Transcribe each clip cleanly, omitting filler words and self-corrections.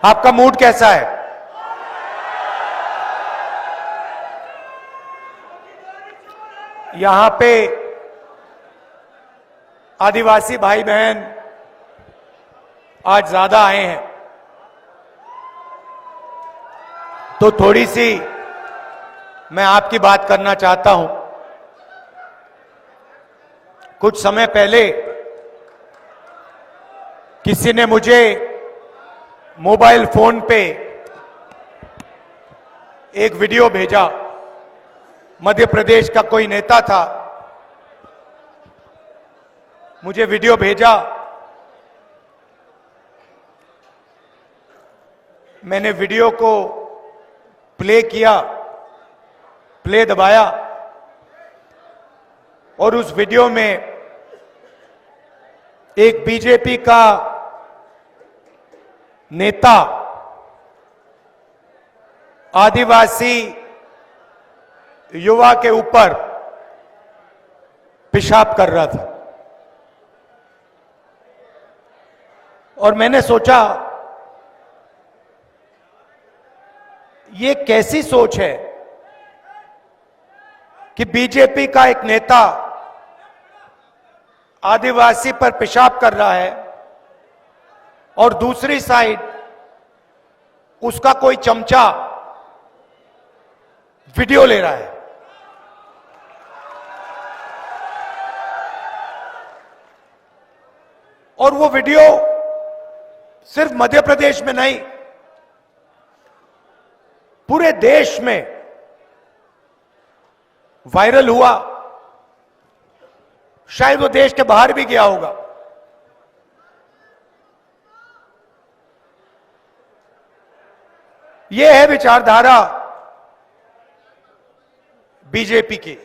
आपका मूड कैसा है? यहां पे आदिवासी भाई बहन आज ज्यादा आए हैं, तो थोड़ी सी मैं आपकी बात करना चाहता हूं। कुछ समय पहले किसी ने मुझे मोबाइल फोन पे एक वीडियो भेजा। मध्य प्रदेश का कोई नेता था, मुझे वीडियो भेजा। मैंने वीडियो को प्ले किया, प्ले दबाया, और उस वीडियो में एक बीजेपी का नेता आदिवासी युवा के ऊपर पेशाब कर रहा था। और मैंने सोचा, ये कैसी सोच है कि बीजेपी का एक नेता आदिवासी पर पेशाब कर रहा है और दूसरी साइड उसका कोई चमचा वीडियो ले रहा है। और वो वीडियो सिर्फ मध्य प्रदेश में नहीं, पूरे देश में वायरल हुआ। शायद वो देश के बाहर भी गया होगा। ये है विचारधारा बीजेपी की।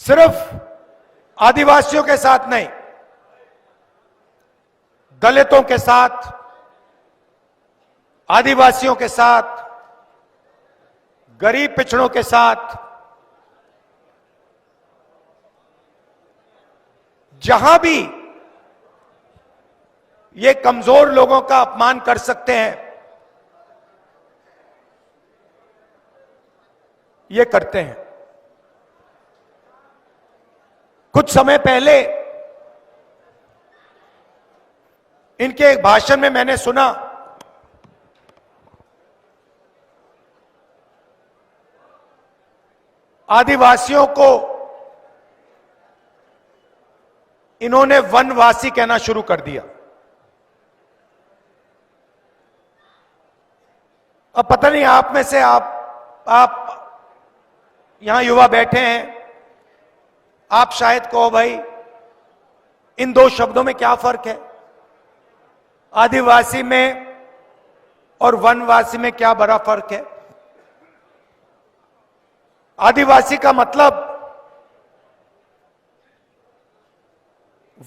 सिर्फ आदिवासियों के साथ नहीं, दलितों के साथ, आदिवासियों के साथ, गरीब पिछड़ों के साथ, जहां भी ये कमजोर लोगों का अपमान कर सकते हैं, ये करते हैं। कुछ समय पहले इनके एक भाषण में मैंने सुना, आदिवासियों को इन्होंने वनवासी कहना शुरू कर दिया। अब पता नहीं आप में से आप यहां युवा बैठे हैं, आप शायद कहो भाई इन दो शब्दों में क्या फर्क है, आदिवासी में और वनवासी में क्या बड़ा फर्क है। आदिवासी का मतलब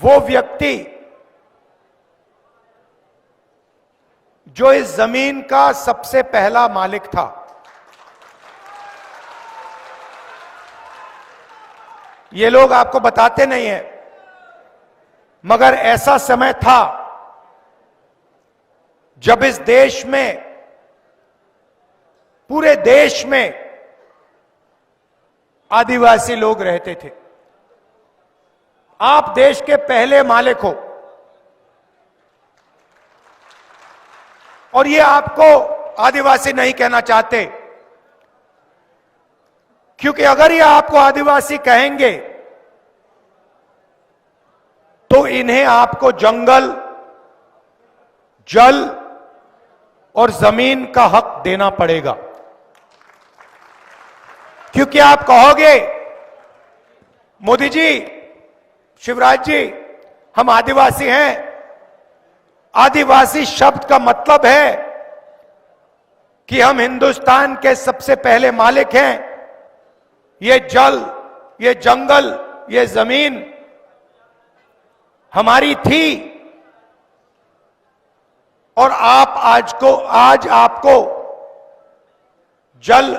वो व्यक्ति जो इस जमीन का सबसे पहला मालिक था। ये लोग आपको बताते नहीं हैं, मगर ऐसा समय था जब इस देश में, पूरे देश में आदिवासी लोग रहते थे। आप देश के पहले मालिक हो, और ये आपको आदिवासी नहीं कहना चाहते, क्योंकि अगर ये आपको आदिवासी कहेंगे तो इन्हें आपको जंगल, जल और जमीन का हक देना पड़ेगा। क्योंकि आप कहोगे मोदी जी, शिवराज जी, हम आदिवासी हैं। आदिवासी शब्द का मतलब है कि हम हिंदुस्तान के सबसे पहले मालिक हैं। ये जल, ये जंगल, ये जमीन हमारी थी, और आज आपको जल,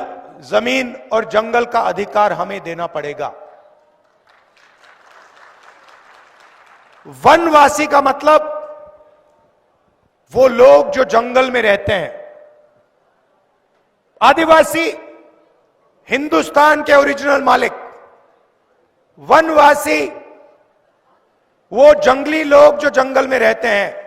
जमीन और जंगल का अधिकार हमें देना पड़ेगा। वनवासी का मतलब वो लोग जो जंगल में रहते हैं, आदिवासी हिंदुस्तान के ओरिजिनल मालिक, वनवासी वो जंगली लोग जो जंगल में रहते हैं।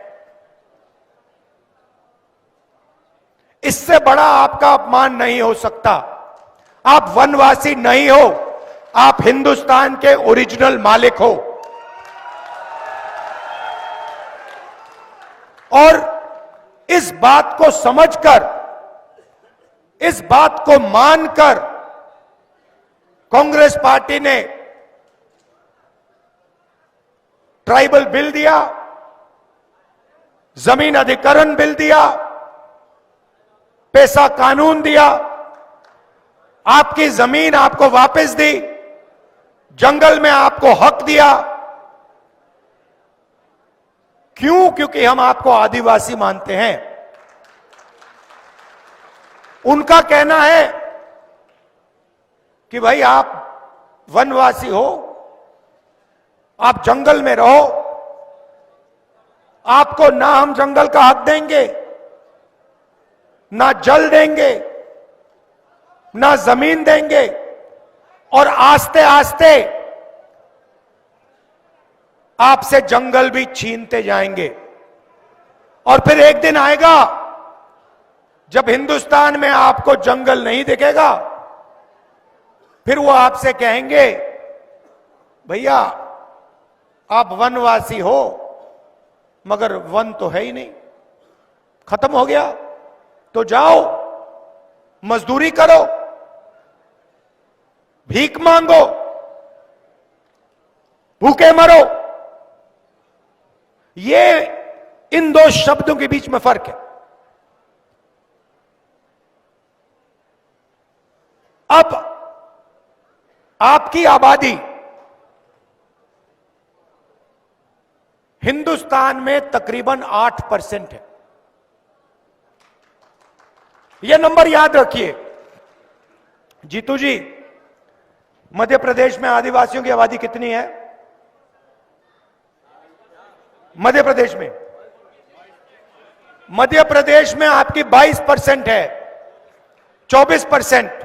इससे बड़ा आपका अपमान नहीं हो सकता। आप वनवासी नहीं हो, आप हिंदुस्तान के ओरिजिनल मालिक हो। और इस बात को समझकर, इस बात को मानकर कांग्रेस पार्टी ने ट्राइबल बिल दिया, जमीन अधिग्रहण बिल दिया, पैसा कानून दिया, आपकी जमीन आपको वापस दी, जंगल में आपको हक दिया। क्यों? क्योंकि हम आपको आदिवासी मानते हैं। उनका कहना है कि भाई आप वनवासी हो, आप जंगल में रहो, आपको ना हम जंगल का हक देंगे, ना जल देंगे, ना जमीन देंगे, और आस्ते आस्ते आपसे जंगल भी छीनते जाएंगे। और फिर एक दिन आएगा जब हिंदुस्तान में आपको जंगल नहीं दिखेगा, फिर वो आपसे कहेंगे भैया आप वनवासी हो मगर वन तो है ही नहीं, खत्म हो गया, तो जाओ मजदूरी करो, भीख मांगो, भूखे मरो। ये इन दो शब्दों के बीच में फर्क है। अब आपकी आबादी हिंदुस्तान में तकरीबन 8% है। यह नंबर याद रखिए। जीतू जी, मध्य प्रदेश में आदिवासियों की आबादी कितनी है? मध्य प्रदेश में आपकी 22% है, 24%,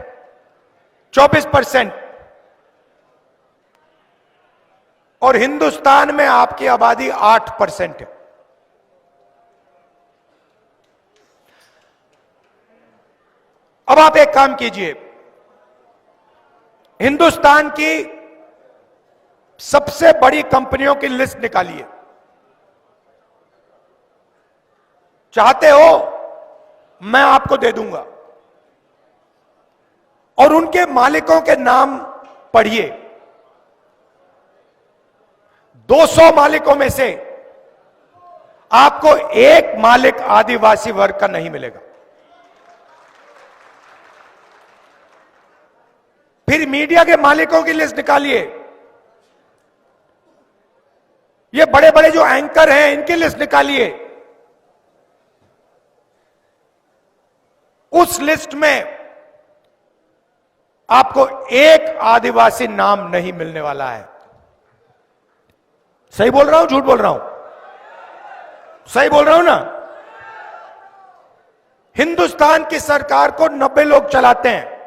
और हिंदुस्तान में आपकी आबादी 8% है। अब आप एक काम कीजिए, हिंदुस्तान की सबसे बड़ी कंपनियों की लिस्ट निकालिए। चाहते हो मैं आपको दे दूंगा, और उनके मालिकों के नाम पढ़िए। 200 मालिकों में से आपको एक मालिक आदिवासी वर्ग का नहीं मिलेगा। फिर मीडिया के मालिकों की लिस्ट निकालिए। ये बड़े बड़े जो एंकर हैं इनकी लिस्ट निकालिए। उस लिस्ट में आपको एक आदिवासी नाम नहीं मिलने वाला है। सही बोल रहा हूं, झूठ बोल रहा हूं? सही बोल रहा हूं ना? हिंदुस्तान की सरकार को 90 लोग चलाते हैं,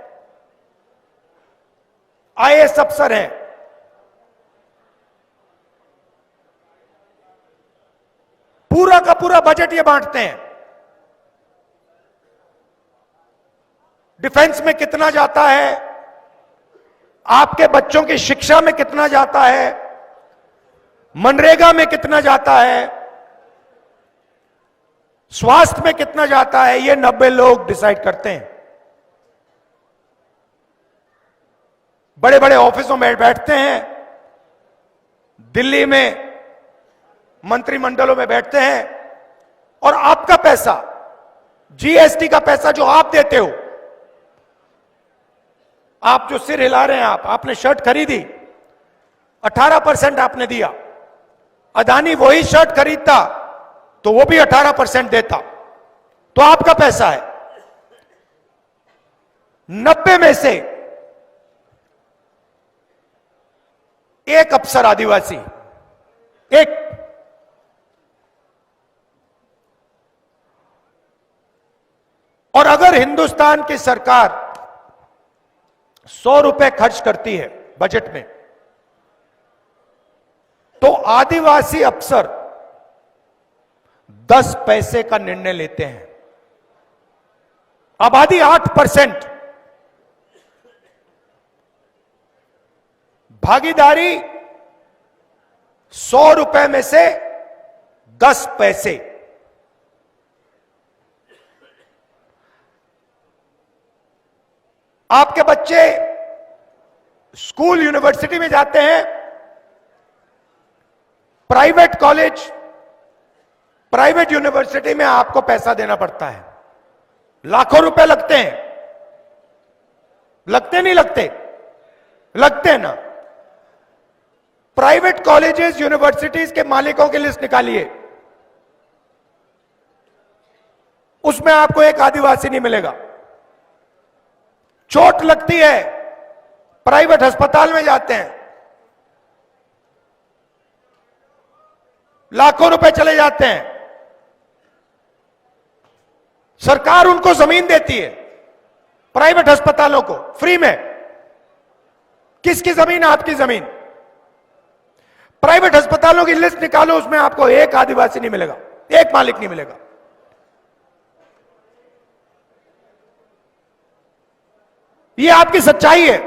आईएएस अफसर हैं, पूरा का पूरा बजट ये बांटते हैं। डिफेंस में कितना जाता है, आपके बच्चों की शिक्षा में कितना जाता है, मनरेगा में कितना जाता है, स्वास्थ्य में कितना जाता है, ये 90 लोग डिसाइड करते हैं। बड़े बड़े ऑफिसों में बैठते हैं, दिल्ली में मंत्रिमंडलों में बैठते हैं, और आपका पैसा, जीएसटी का पैसा जो आप देते हो, आप जो सिर हिला रहे हैं, आपने शर्ट खरीदी, 18% आपने दिया। अदानी वही शर्ट खरीदता तो वो भी 18% देता, तो आपका पैसा है। 90 में से एक अफसर आदिवासी, एक, और अगर हिंदुस्तान की सरकार 100 रुपए खर्च करती है बजट में, तो आदिवासी अफसर 10 पैसे का निर्णय लेते हैं। आबादी 8%, भागीदारी 100 रुपए में से 10 पैसे। आपके बच्चे स्कूल यूनिवर्सिटी में जाते हैं, प्राइवेट कॉलेज, प्राइवेट यूनिवर्सिटी में आपको पैसा देना पड़ता है, लाखों रुपए लगते हैं। लगते नहीं लगते? लगते हैं ना। प्राइवेट कॉलेजेस यूनिवर्सिटीज के मालिकों की लिस्ट निकालिए, उसमें आपको एक आदिवासी नहीं मिलेगा। चोट लगती है, प्राइवेट अस्पताल में जाते हैं, लाखों रुपए चले जाते हैं। सरकार उनको जमीन देती है, प्राइवेट अस्पतालों को फ्री में। किसकी जमीन? आपकी जमीन। प्राइवेट अस्पतालों की लिस्ट निकालो, उसमें आपको एक आदिवासी नहीं मिलेगा, एक मालिक नहीं मिलेगा। ये आपकी सच्चाई है।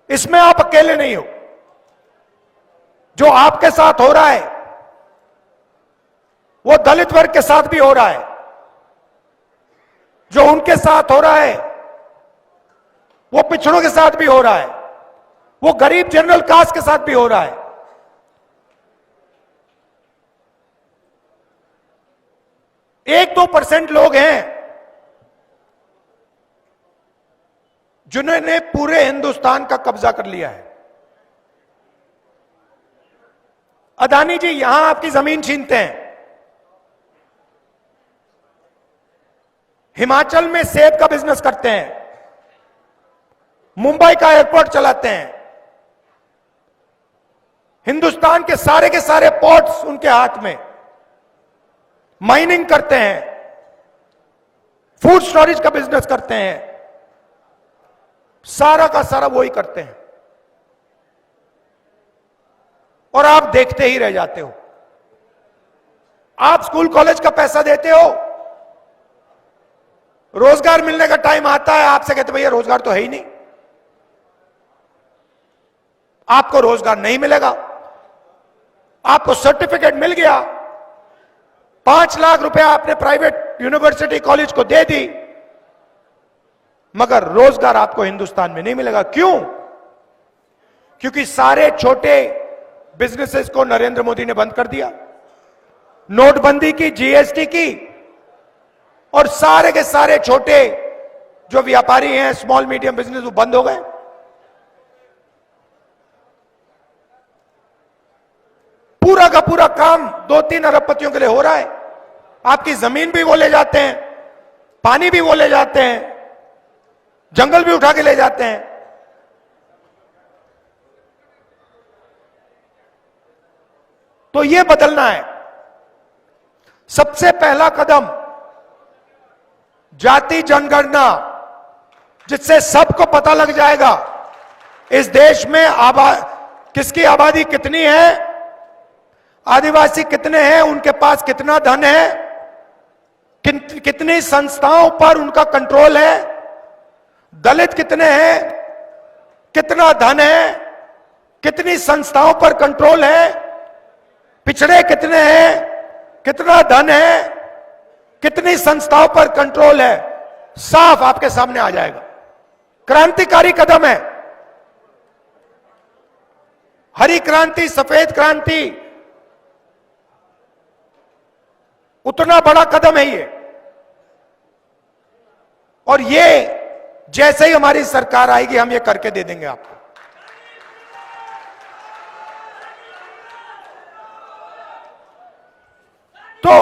इसमें आप अकेले नहीं हो। जो आपके साथ हो रहा है वो दलित वर्ग के साथ भी हो रहा है, जो उनके साथ हो रहा है वो पिछड़ों के साथ भी हो रहा है, वो गरीब जनरल कास्ट के साथ भी हो रहा है। 1-2% लोग हैं जिन्होंने पूरे हिंदुस्तान का कब्जा कर लिया है। अदानी जी यहां आपकी जमीन छीनते हैं, हिमाचल में सेब का बिजनेस करते हैं, मुंबई का एयरपोर्ट चलाते हैं, हिंदुस्तान के सारे पोर्ट्स उनके हाथ में, माइनिंग करते हैं, फूड स्टोरेज का बिजनेस करते हैं, सारा का सारा वही करते हैं। और आप देखते ही रह जाते हो। आप स्कूल कॉलेज का पैसा देते हो, रोजगार मिलने का टाइम आता है, आपसे कहते भैया रोजगार तो है ही नहीं, आपको रोजगार नहीं मिलेगा। आपको सर्टिफिकेट मिल गया, 5 लाख रुपए आपने प्राइवेट यूनिवर्सिटी कॉलेज को दे दी, मगर रोजगार आपको हिंदुस्तान में नहीं मिलेगा। क्यों? क्योंकि सारे छोटे बिजनेसेस को नरेंद्र मोदी ने बंद कर दिया, नोटबंदी की, जीएसटी की, और सारे के सारे छोटे जो व्यापारी हैं, स्मॉल मीडियम बिजनेस, वो बंद हो गए। पूरा का पूरा काम 2-3 अरबपतियों के लिए हो रहा है। आपकी जमीन भी वो ले जाते हैं, पानी भी वो ले जाते हैं, जंगल भी उठा के ले जाते हैं। तो ये बदलना है। सबसे पहला कदम जाति जनगणना, जिससे सबको पता लग जाएगा इस देश में किसकी आबादी कितनी है, आदिवासी कितने हैं, उनके पास कितना धन है, कितनी संस्थाओं पर उनका कंट्रोल है, दलित कितने हैं, कितना धन है, कितनी संस्थाओं पर कंट्रोल है, पिछड़े कितने हैं, कितना धन है, कितनी संस्थाओं पर कंट्रोल है, साफ आपके सामने आ जाएगा। क्रांतिकारी कदम है। हरी क्रांति, सफेद क्रांति, उतना बड़ा कदम है ये। और ये जैसे ही हमारी सरकार आएगी हम ये करके दे देंगे आपको। तो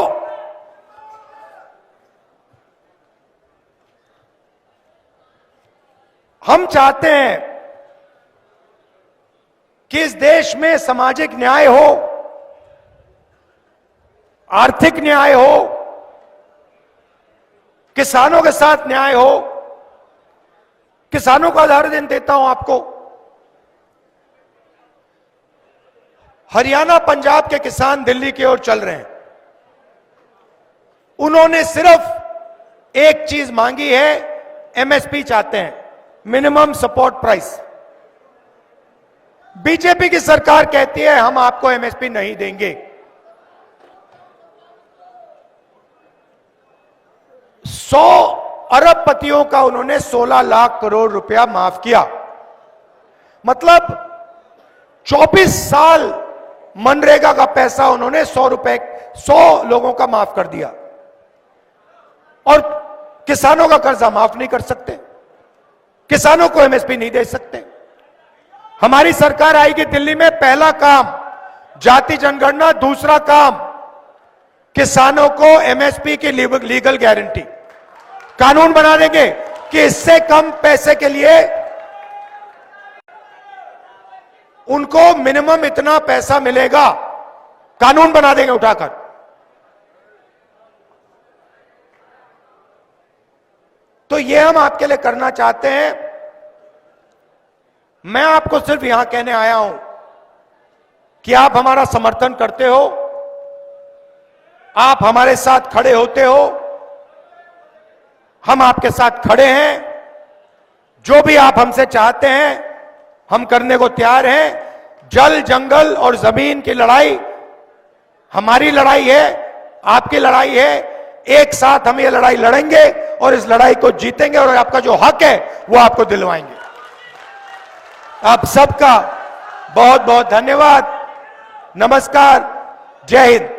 हम चाहते हैं कि इस देश में सामाजिक न्याय हो, आर्थिक न्याय हो, किसानों के साथ न्याय हो। किसानों का उदाहरण देता हूं आपको। हरियाणा पंजाब के किसान दिल्ली की ओर चल रहे हैं। उन्होंने सिर्फ एक चीज मांगी है, एमएसपी चाहते हैं, मिनिमम सपोर्ट प्राइस। बीजेपी की सरकार कहती है हम आपको एमएसपी नहीं देंगे। 100 अरबपतियों का उन्होंने 16 लाख करोड़ रुपया माफ किया। मतलब 24 साल मनरेगा का पैसा उन्होंने 100 लोगों का माफ कर दिया। और किसानों का कर्जा माफ नहीं कर सकते, किसानों को एमएसपी नहीं दे सकते। हमारी सरकार आएगी दिल्ली में, पहला काम जाति जनगणना, दूसरा काम किसानों को एमएसपी की लीगल गारंटी, कानून बना देंगे कि इससे कम पैसे के लिए उनको मिनिमम इतना पैसा मिलेगा, कानून बना देंगे उठाकर। तो ये हम आपके लिए करना चाहते हैं। मैं आपको सिर्फ यहां कहने आया हूं कि आप हमारा समर्थन करते हो, आप हमारे साथ खड़े होते हो, हम आपके साथ खड़े हैं। जो भी आप हमसे चाहते हैं हम करने को तैयार हैं। जल, जंगल और जमीन की लड़ाई हमारी लड़ाई है, आपकी लड़ाई है। एक साथ हम ये लड़ाई लड़ेंगे और इस लड़ाई को जीतेंगे और आपका जो हक है वो आपको दिलवाएंगे। आप सबका बहुत बहुत धन्यवाद। नमस्कार, जय हिंद।